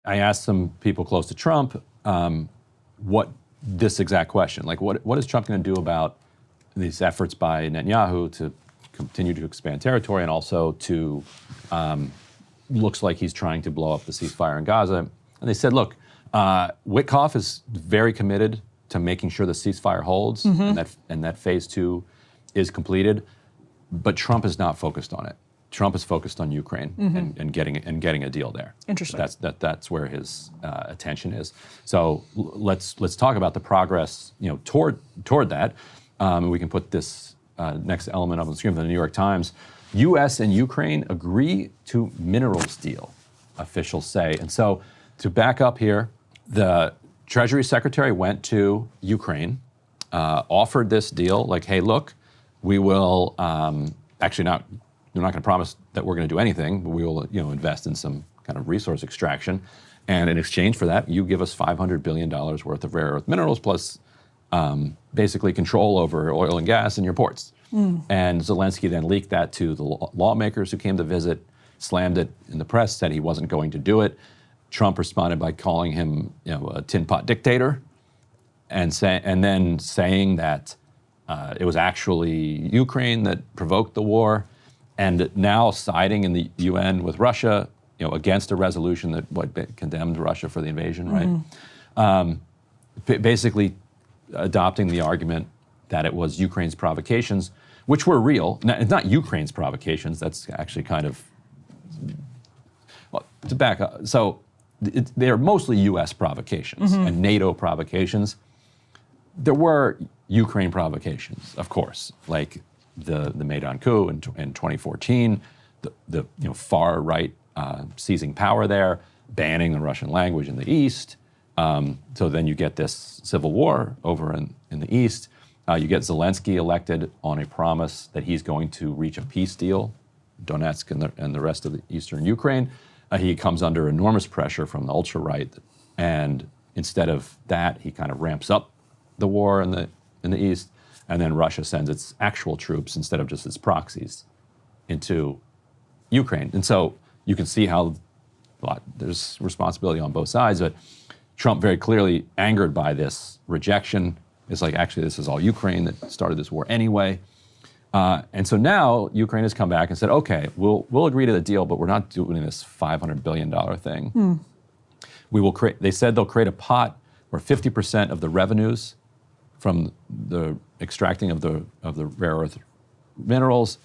I asked some people close to Trump what this exact question, like what is Trump going to do about these efforts by Netanyahu to continue to expand territory and also to, looks like he's trying to blow up the ceasefire in Gaza. And they said, look, Witkoff is very committed to making sure the ceasefire holds and that phase 2 is completed, but Trump is not focused on it. Trump is focused on Ukraine and getting a deal there. Interesting. That's where his attention is. So let's talk about the progress, toward that. We can put this next element up on the screen from the New York Times. U.S. and Ukraine agree to minerals deal, officials say. And so to back up here, the Treasury Secretary went to Ukraine, offered this deal, like, hey, look, we will we're not going to promise that we're going to do anything, but we will, invest in some kind of resource extraction. And in exchange for that, you give us $500 billion worth of rare earth minerals plus basically control over oil and gas in your ports. And Zelensky then leaked that to the lawmakers who came to visit, slammed it in the press, said he wasn't going to do it. Trump responded by calling him, a tin pot dictator, and then saying that it was actually Ukraine that provoked the war, and now siding in the UN with Russia, against a resolution that condemned Russia for the invasion, right? Basically adopting the argument that it was Ukraine's provocations, which were real. It's not Ukraine's provocations. That's actually kind of, well, to back up. So they're mostly U.S. provocations and NATO provocations. There were Ukraine provocations, of course, like the Maidan coup in 2014, the far right seizing power there, banning the Russian language in the East. So then you get this civil war over in the East. You get Zelensky elected on a promise that he's going to reach a peace deal, Donetsk and the rest of the eastern Ukraine. He comes under enormous pressure from the ultra-right, and instead of that, he kind of ramps up the war in the East, and then Russia sends its actual troops instead of just its proxies into Ukraine. And so you can see how there's responsibility on both sides, but Trump very clearly angered by this rejection. It's like, actually, this is all Ukraine that started this war anyway. And so now Ukraine has come back and said, okay, we'll agree to the deal, but we're not doing this $500 billion thing. We will create, they said they'll create a pot where 50% of the revenues from the extracting of the rare earth minerals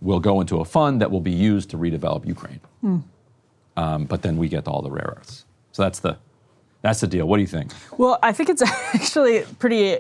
will go into a fund that will be used to redevelop Ukraine. But then we get all the rare earths. So that's the deal. What do you think? Well, I think it's actually pretty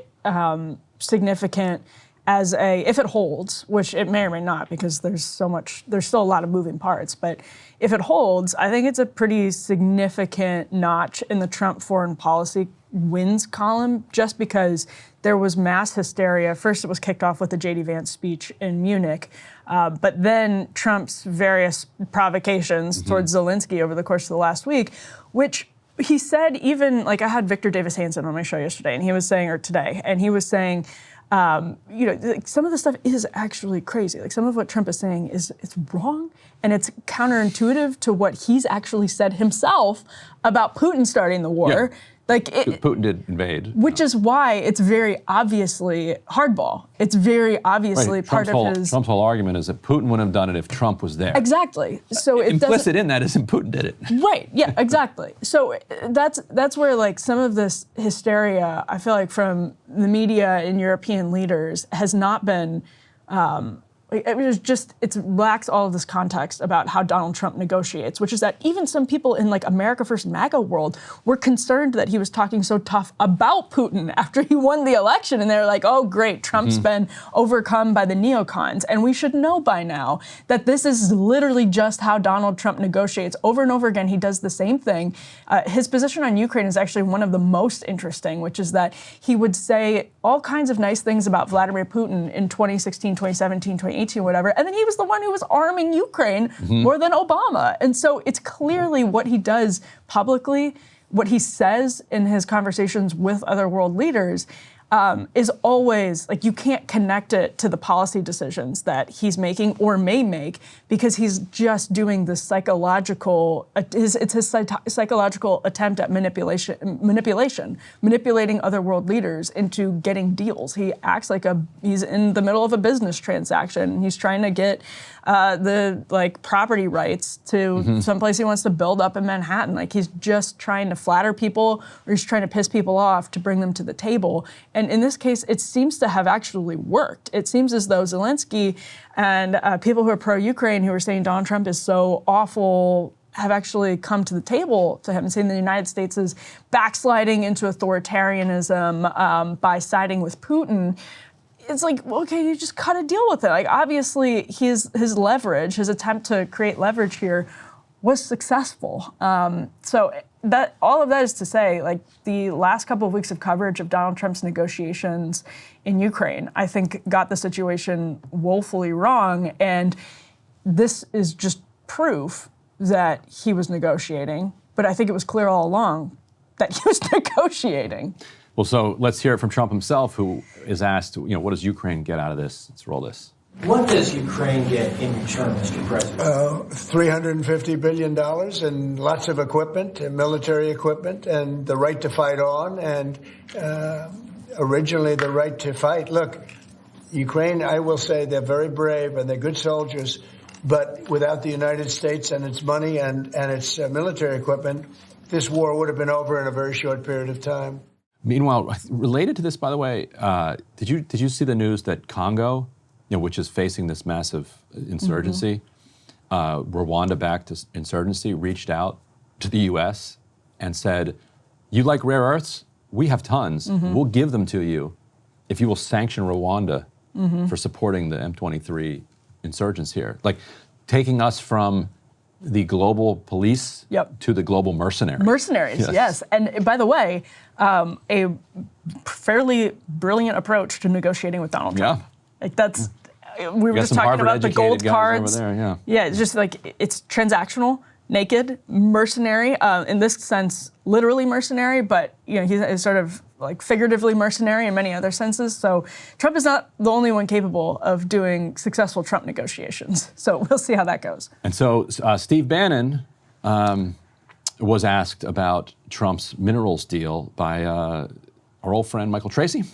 significant if it holds, which it may or may not, because there's still a lot of moving parts, but if it holds, I think it's a pretty significant notch in the Trump foreign policy wins column, just because there was mass hysteria. First, it was kicked off with the J.D. Vance speech in Munich, but then Trump's various provocations towards Zelensky over the course of the last week, which he said, even, like, I had Victor Davis Hanson on my show yesterday, and he was saying, or today, and he was saying, like, some of the stuff is actually crazy. Like, some of what Trump is saying it's wrong, and it's counterintuitive to what he's actually said himself about Putin starting the war. Yeah. Like, Putin did invade. Which is why it's very obviously hardball. It's very obviously part of his... Trump's whole argument is that Putin wouldn't have done it if Trump was there. Exactly. So it implicit in that isn't Putin did it. Right, yeah, exactly. So that's where, like, some of this hysteria, I feel like, from the media and European leaders has not been... it was just, it lacks all of this context about how Donald Trump negotiates, which is that even some people in, like, America First MAGA world were concerned that he was talking so tough about Putin after he won the election. And they're like, oh, great, Trump's been overcome by the neocons. And we should know by now that this is literally just how Donald Trump negotiates. Over and over again, he does the same thing. His position on Ukraine is actually one of the most interesting, which is that he would say all kinds of nice things about Vladimir Putin in 2016, 2017, 2018, whatever, and then he was the one who was arming Ukraine more than Obama. And so it's clearly what he does publicly, what he says in his conversations with other world leaders, is always like, you can't connect it to the policy decisions that he's making or may make, because he's just doing this psychological, it's his psychological attempt at manipulating other world leaders into getting deals. He acts like he's in the middle of a business transaction. He's trying to get the property rights to someplace he wants to build up in Manhattan. Like, he's just trying to flatter people, or he's trying to piss people off to bring them to the table. And in this case, it seems to have actually worked. It seems as though Zelensky and people who are pro-Ukraine, who are saying Donald Trump is so awful, have actually come to the table to him and saying the United States is backsliding into authoritarianism by siding with Putin. It's like, okay, you just cut a deal with it. Like, obviously, his leverage, his attempt to create leverage here, was successful. So that, all of that is to say, like, the last couple of weeks of coverage of Donald Trump's negotiations in Ukraine, I think, got the situation woefully wrong. And this is just proof that he was negotiating. But I think it was clear all along that he was negotiating. Well, so let's hear it from Trump himself, who is asked, what does Ukraine get out of this? Let's roll this. What does Ukraine get in return, Mr. President? $350 billion and lots of equipment, and military equipment, and the right to fight on, and originally the right to fight. Look, Ukraine, I will say, they're very brave and they're good soldiers, but without the United States and its money and its military equipment, this war would have been over in a very short period of time. Meanwhile, related to this, by the way, did you see the news that Congo, which is facing this massive insurgency, Rwanda-backed insurgency, reached out to the U.S. and said, "You like rare earths? We have tons. We'll give them to you if you will sanction Rwanda for supporting the M23 insurgents here." Like, taking us from the global police to the global mercenary. Mercenaries, yes. And by the way, a fairly brilliant approach to negotiating with Donald Trump. Yeah. Like, that's, we were just talking about the gold cards. Over there, yeah, it's just like, it's transactional, naked, mercenary, in this sense, literally mercenary, but he's sort of like figuratively mercenary in many other senses. So Trump is not the only one capable of doing successful Trump negotiations. So we'll see how that goes. And so Steve Bannon was asked about Trump's minerals deal by our old friend Michael Tracy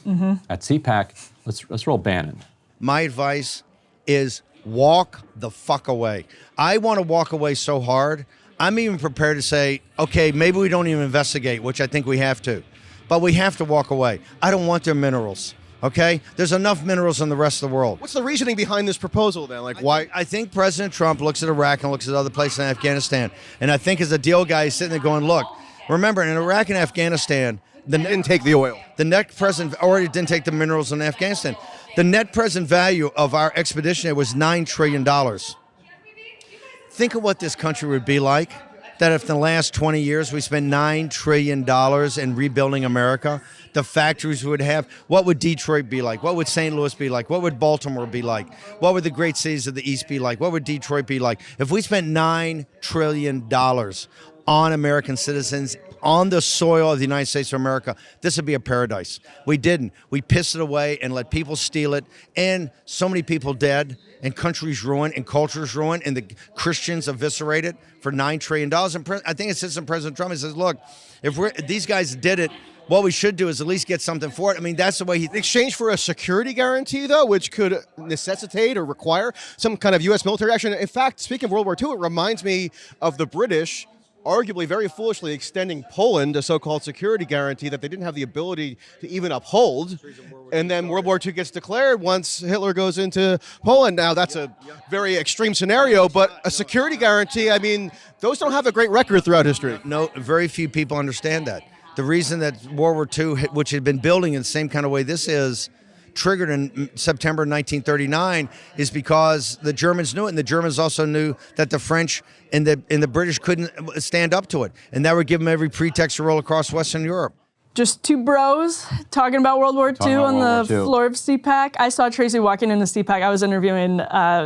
at CPAC. Let's roll Bannon. My advice is walk the fuck away. I want to walk away so hard, I'm even prepared to say, okay, maybe we don't even investigate, which I think we have to. But we have to walk away. I don't want their minerals, okay? There's enough minerals in the rest of the world. What's the reasoning behind this proposal, then? Like, why? I think President Trump looks at Iraq and looks at other places in Afghanistan. And I think as a deal guy, he's sitting there going, look, remember, in Iraq and Afghanistan, They didn't take the oil. the net present already didn't take the minerals in Afghanistan. The net present value of our expedition there was $9 trillion. Think of what this country would be like, that if in the last 20 years we spent $9 trillion in rebuilding America, the factories we would have. What would Detroit be like? What would St. Louis be like? What would Baltimore be like? What would the great cities of the East be like? What would Detroit be like? If we spent $9 trillion on American citizens, on the soil of the United States of America, this would be a paradise. We didn't. We pissed it away and let people steal it, and so many people dead, and countries ruined, and cultures ruined, and the Christians eviscerated for $9 trillion. And I think it sits in President Trump. He says, look, if these guys did it, what we should do is at least get something for it. I mean, that's the way he... In exchange for a security guarantee, though, which could necessitate or require some kind of U.S. military action. In fact, speaking of World War II, it reminds me of the British arguably very foolishly extending Poland a so-called security guarantee that they didn't have the ability to even uphold. And then World War II gets declared once Hitler goes into Poland. Now, that's a very extreme scenario, but a security guarantee, I mean, those don't have a great record throughout history. No, very few people understand that. The reason that World War II, which had been building in the same kind of way this is, triggered in September 1939 is because the Germans knew it, and the Germans also knew that the French and the British couldn't stand up to it, and that would give them every pretext to roll across Western Europe. Just two bros talking about World War II on the floor of CPAC. I saw Tracy walking into CPAC. I was interviewing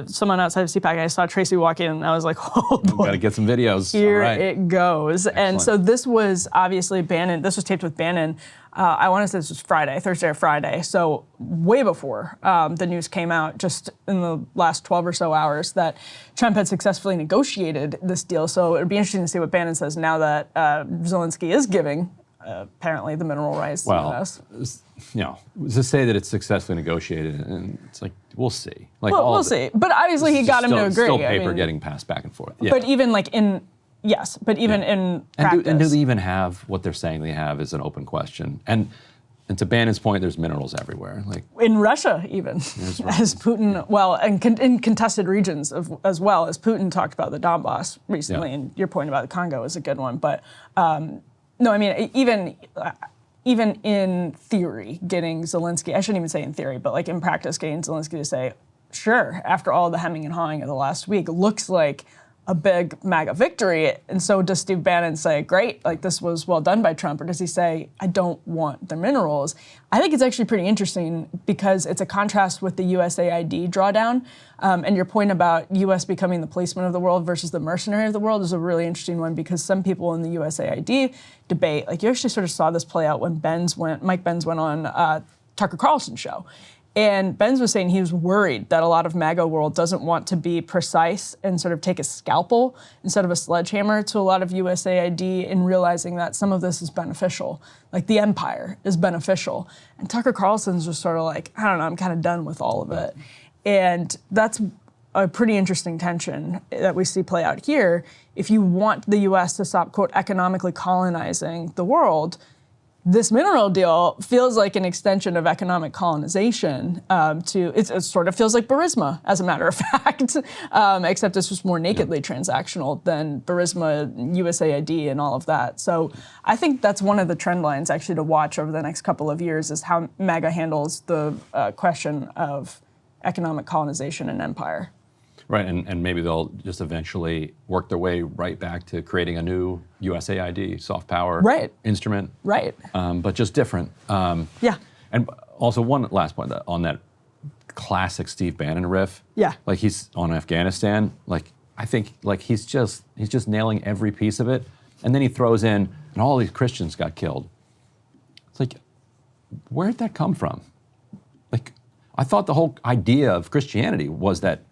someone outside of CPAC, and I saw Tracy walking, and I was like, oh boy. Got to get some videos. Here it goes. Excellent. And so this was obviously Bannon. This was taped with Bannon. I want to say this was Thursday or Friday. So way before the news came out, just in the last 12 or so hours, that Trump had successfully negotiated this deal. So it would be interesting to see what Bannon says now that Zelensky is giving apparently the mineral rights to the U.S. To say that it's successfully negotiated, and it's like, we'll see. Like, we'll see. But obviously he got him to agree. Still paper getting passed back and forth. Yeah. But even like in practice. And do they even have what they're saying they have is an open question. And to Bannon's point, there's minerals everywhere. Like in Russia, even, as Putin, and in contested regions as well, as Putin talked about the Donbass recently, and your point about the Congo is a good one. But no, I mean, even in theory, getting Zelensky, I shouldn't even say in theory, but like in practice, getting Zelensky to say, sure, after all the hemming and hawing of the last week, looks like a big MAGA victory. And so does Steve Bannon say, great, like this was well done by Trump, or does he say, I don't want the minerals? I think it's actually pretty interesting because it's a contrast with the USAID drawdown. And your point about US becoming the policeman of the world versus the mercenary of the world is a really interesting one, because some people in the USAID debate, like you actually sort of saw this play out when Mike Benz went on Tucker Carlson's show. And Benz was saying he was worried that a lot of MAGA world doesn't want to be precise and sort of take a scalpel instead of a sledgehammer to a lot of USAID, in realizing that some of this is beneficial. Like the empire is beneficial. And Tucker Carlson's just sort of like, I don't know, I'm kind of done with all of it. And that's a pretty interesting tension that we see play out here. If you want the US to stop, quote, economically colonizing the world, this mineral deal feels like an extension of economic colonization. It sort of feels like Burisma, as a matter of fact, except it's just more nakedly transactional than Burisma, USAID, and all of that. So I think that's one of the trend lines actually to watch over the next couple of years, is how MAGA handles the question of economic colonization and empire. Right, and maybe they'll just eventually work their way right back to creating a new USAID soft power instrument. Right. But just different. Yeah. And also one last point on that classic Steve Bannon riff. Yeah. Like he's on Afghanistan. Like I think like he's just nailing every piece of it, and then he throws in, and all these Christians got killed. It's like, where'd that come from? Like, I thought the whole idea of Christianity was that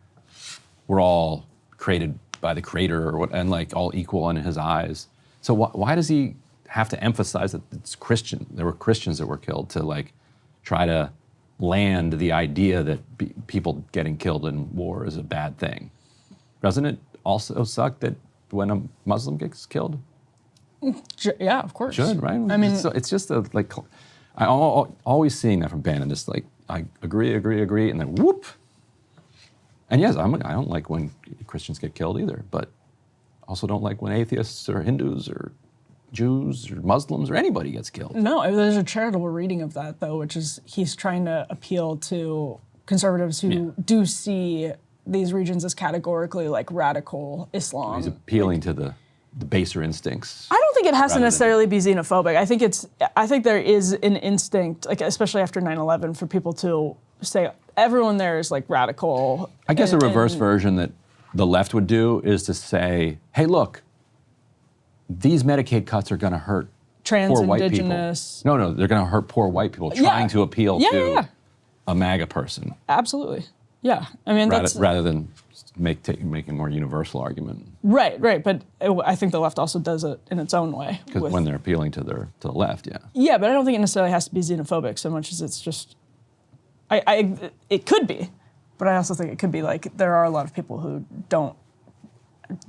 we're all created by the Creator, and like all equal in His eyes. So why does he have to emphasize that it's Christian? There were Christians that were killed to like try to land the idea that people getting killed in war is a bad thing. Doesn't it also suck that when a Muslim gets killed? Yeah, of course. Should, right? I mean, it's just a like. I always seeing that from Bannon. Just like I agree, and then whoop. And yes, I don't like when Christians get killed either, but also don't like when atheists or Hindus or Jews or Muslims or anybody gets killed. No, there's a charitable reading of that, though, which is he's trying to appeal to conservatives who do see these regions as categorically like radical Islam. He's appealing to the baser instincts. I don't think it has to necessarily be xenophobic. I think there is an instinct, like especially after 9/11, for people to say everyone there is like radical. I guess a reverse version that the left would do is to say, hey, look, these Medicaid cuts are going to hurt poor white people. Indigenous. No, they're going to hurt poor white people, trying to appeal to a MAGA person. Absolutely. Yeah. I mean, rather than making a more universal argument. Right. But I think the left also does it in its own way. Because when they're appealing to the left, Yeah, but I don't think it necessarily has to be xenophobic so much as it's just, it could be, but I also think it could be like there are a lot of people who don't.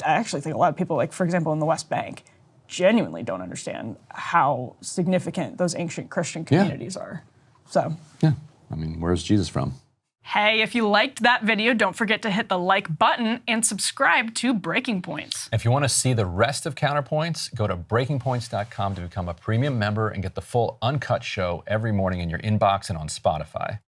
I actually think a lot of people, like for example in the West Bank, genuinely don't understand how significant those ancient Christian communities are. So yeah, I mean, where's Jesus from? Hey, if you liked that video, don't forget to hit the like button and subscribe to Breaking Points. If you want to see the rest of Counterpoints, go to breakingpoints.com to become a premium member and get the full uncut show every morning in your inbox and on Spotify.